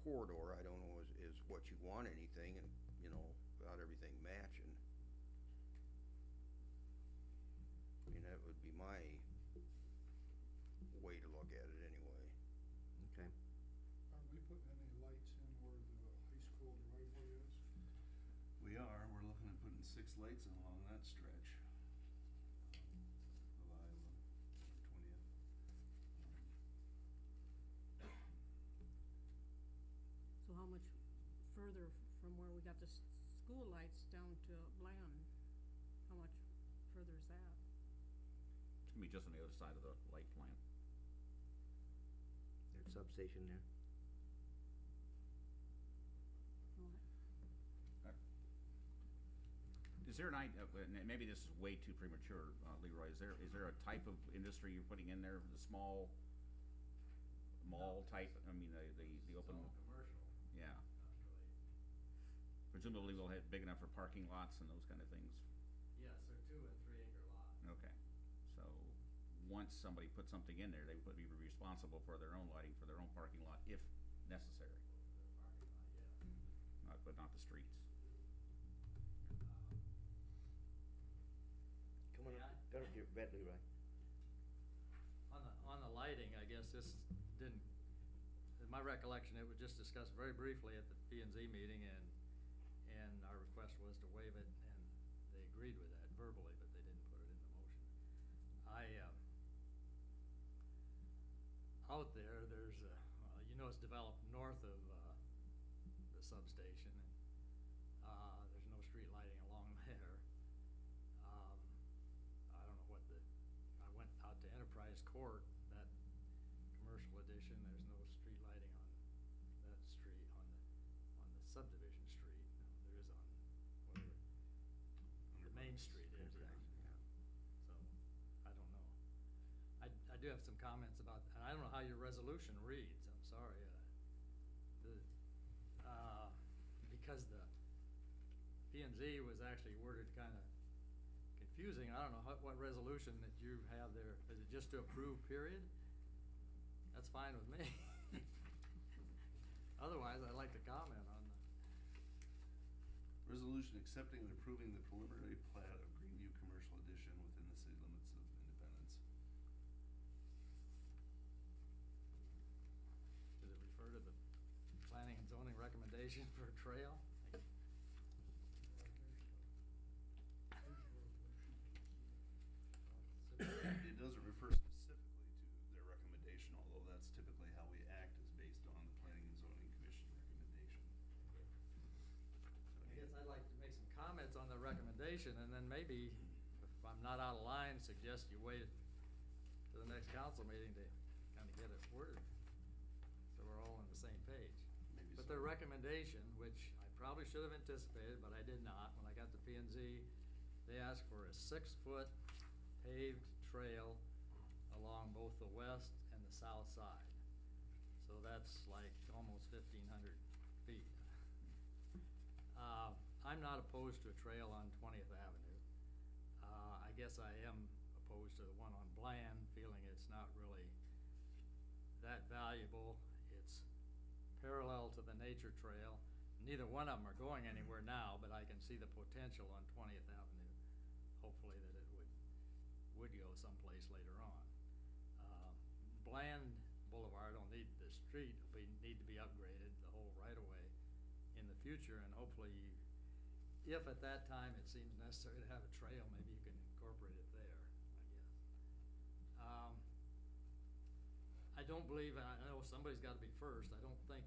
corridor, I don't know is what you want anything, and, you know, without everything matching. I mean, that would be my way to look at it anyway. Okay. Aren't we putting any lights in where the high school driveway is? We are. We're looking at putting 6 lights in along that stretch of Iowa, 20th. So how much further from where we got the school lights down to Bland? How much further is that? It's gonna be just on the other side of the light plant. There's substation there. Is there an idea, maybe this is way too premature, Leroy, is there a type of industry you're putting in there, the small mall type, I mean, the open? It's all commercial. Yeah. Not really. Presumably we'll have big enough for parking lots and those kind of things. Yes, they're 2 and 3 acre lots. Okay, so once somebody puts something in there, they would be responsible for their own lighting for their own parking lot if necessary, The parking lot, yes. but not the streets. Come on Yeah. up, go to your bed, Leroy. On the lighting, I guess this didn't, in my recollection, it was just discussed very briefly at the P and Z meeting, and our request was to waive it, and they agreed with that verbally, but they didn't put it in the motion. Out there's you know, it's developed north of the substation, and there's no street lighting along there. I don't know what I went out to Enterprise Court, that commercial edition, there's no street lighting on that street, on the subdivision street. No, there is on whatever the main street is. Yeah. So, I don't know. I do have some comments about, and I don't know how your resolution reads, I'm sorry. Because the P and Z was actually worded kind of confusing. I don't know what resolution that you have there. Is it just to approve, period? That's fine with me. Otherwise, I'd like to comment on Resolution accepting and approving the preliminary plat of Greenview Commercial Edition within the city limits of Independence. Does it refer to the planning and zoning recommendation for a trail? It doesn't refer specifically to their recommendation, although that's typically how we act, is based on the Planning and Zoning Commission recommendation. I guess I'd like to make some comments on the recommendation, and then maybe, if I'm not out of line, suggest you wait to the next council meeting to kind of get it worded, so we're all on the same page. Maybe But so. their recommendation, which I probably should have anticipated, but I did not, when I got to P and Z, they asked for a 6-foot paved trail along both the west and the south side. So that's like almost 1,500 feet. I'm not opposed to a trail on 20th Avenue. I guess I am opposed to the one on Bland, feeling it's not really that valuable. It's parallel to the nature trail. Neither one of them are going anywhere now, but I can see the potential on 20th Avenue, hopefully that it would go someplace later on. Bland Boulevard don't need the street, need to be upgraded, the whole right-of-way in the future, and hopefully, if at that time it seems necessary to have a trail, maybe you can incorporate it there, I guess. I don't believe, I know somebody's got to be first, I don't think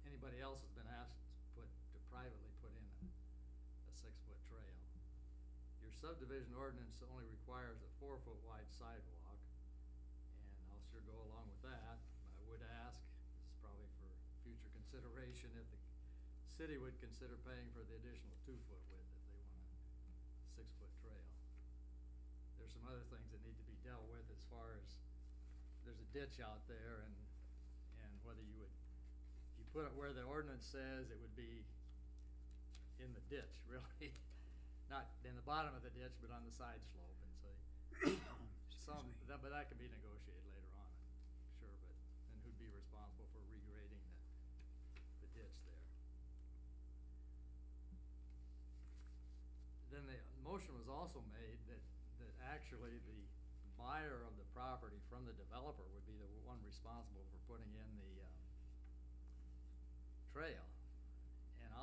anybody else has been asked to privately put in a 6-foot trail. Your subdivision ordinance only requires a 4-foot wide sidewalk, and I'll sure go along with that. I would ask, this is probably for future consideration, if the city would consider paying for the additional 2-foot width if they want a 6-foot trail. There's some other things that need to be dealt with as far as, there's a ditch out there, and whether you would, if you put it where the ordinance says, it would be in the ditch, really. Not in the bottom of the ditch, but on the side slope, and so but that can be negotiated later on, I'm sure. But then who'd be responsible for regrading actually, the buyer of the property from the developer would be the one responsible for putting in the, trail. And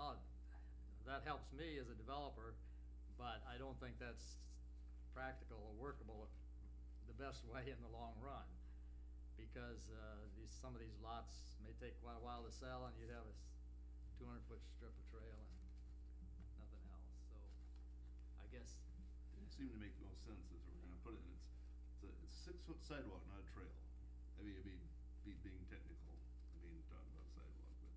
that helps me as a developer, but I don't think that's practical or workable the best way in the long run. Because, some of these lots may take quite a while to sell, and you'd have a 200-foot strip of trail and nothing else, so I guess. It seemed to make the most sense as we're gonna put it, and it's a 6-foot sidewalk, not a trail. I mean, it'd be being technical, talking about sidewalk, but,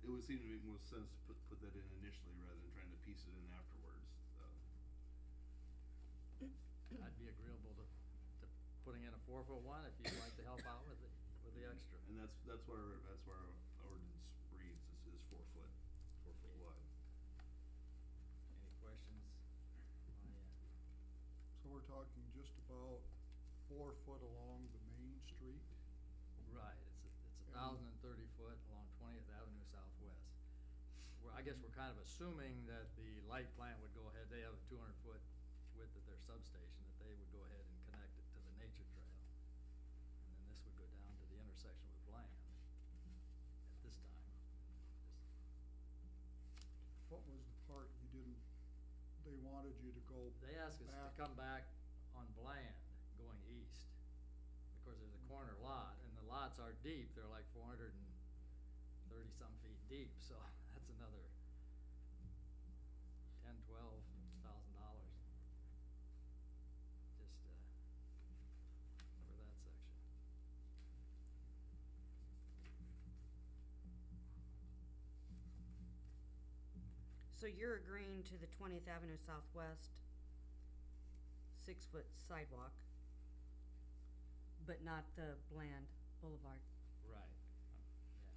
it would seem to make most sense to put that in initially rather than trying to piece it in afterwards. I'd be agreeable to putting in a 4-foot one if you'd like to help out with the extra. And that's where our ordinance reads, is 4 foot wide. Any questions? So we're talking just about 4 foot along the main street? Right, it's 1,030 foot along 20th Avenue Southwest. I guess we're kind of assuming that the light plant would go ahead, they have a 200-foot width at their substation, that they would go ahead and connect it to the nature trail. And then this would go down to the intersection with Bland at this time. What was the part they wanted you to go They asked us to back? come back on Bland going east. Of course, there's a corner lot, and the lots are deep, they're like 430-some feet deep, so that's another $10,000–12,000 just for that section. So you're agreeing to the 20th Avenue Southwest 6-foot sidewalk, but not the Bland Boulevard? Right.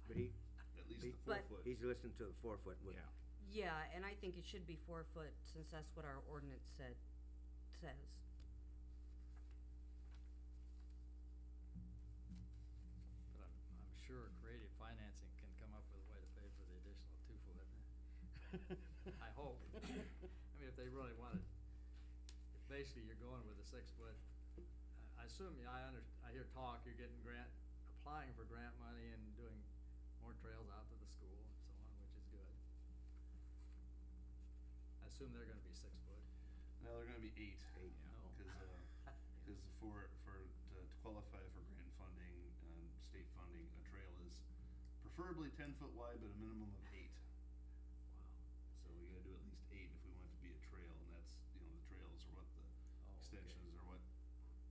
But he, At least He- the 4 But- foot. he's listening to the 4-foot width. Yeah. Yeah, and I think it should be 4 foot, since that's what our ordinance says. But I'm sure creative financing can come up with a way to pay for the additional 2 foot. I hope. I mean, if they really wanted, if basically you're going with a 6 foot, I assume, I hear talk, you're getting applying for grant money and doing more trails out to the school and so on, which is good. I assume they're gonna be 6 foot. No, they're gonna be 8. Eight. No. Because to qualify for grant funding and state funding, a trail is preferably 10 foot wide, but a minimum of 8. Wow. So we gotta do at least 8 if we want it to be a trail, and that's, the trails are what the Oh, okay. extensions are what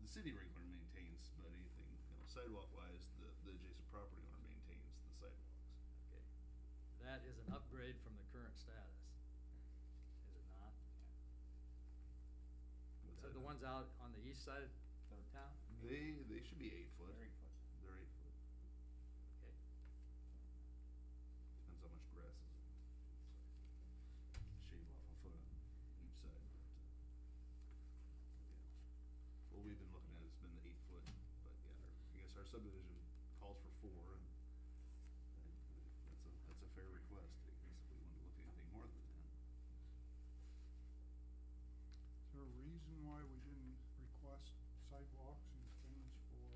the city regular maintains, but anything, sidewalk wise, the adjacent property owner maintains the sidewalks. Okay. That is an upgrade from the current status, is it not? What's So that? the ones out on the east side of town? They should be 8 foot. They're 8 foot. They're 8 foot. Okay. Depends how much grass is. Shave off a foot on each side, but, yeah. What we've been looking at has been the 8 foot, but yeah, I guess our subdivision calls for 4, and that's a fair request, I guess, if we wanted to look at anything more than that. Is there a reason why we didn't request sidewalks and things for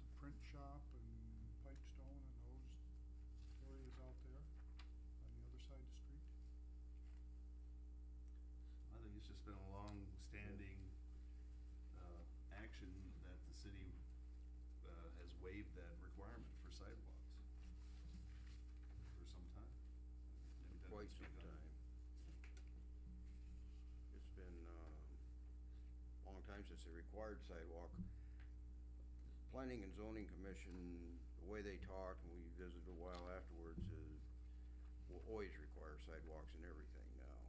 the print shop and Pipestone and those areas out there on the other side of the street? I think it's just been a long-standing, action that the city, has waived that requirement for sidewalks for some time. Maybe that Quite would some speak on it. time. It's been, a long time since they required sidewalk. Planning and Zoning Commission, the way they talk, and we visited a while afterwards, is will always require sidewalks and everything now.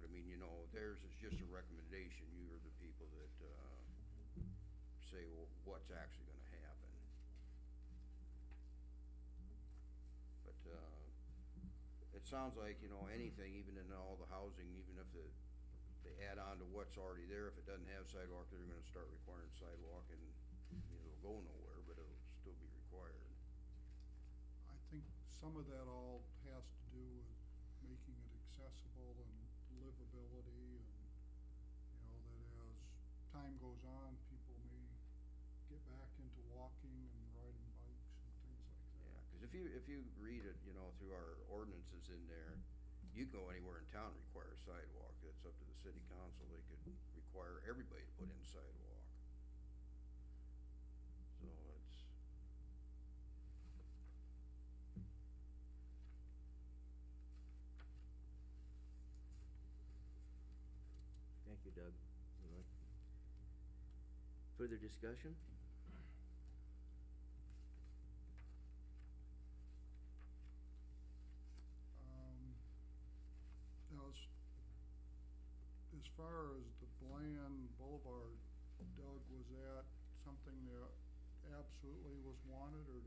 But I mean, theirs is just a recommendation. You're the people that, say, well, what's actually gonna happen. But, it sounds like, anything, even in all the housing, even if they add on to what's already there, if it doesn't have sidewalk, they're gonna start requiring sidewalk, and it'll go nowhere, but it'll still be required. I think some of that all has to do with making it accessible and livability and, that as time goes on, people may get back into walking and riding bikes and things like that. Yeah, cause if you read it, through our ordinances in there, you can go anywhere in town and require a sidewalk. It's up to the city council. They could require everybody to put in sidewalk. So it's, Thank you, Doug. Further discussion? Now, as far as the Bland Boulevard, Doug, was that something that absolutely was wanted, or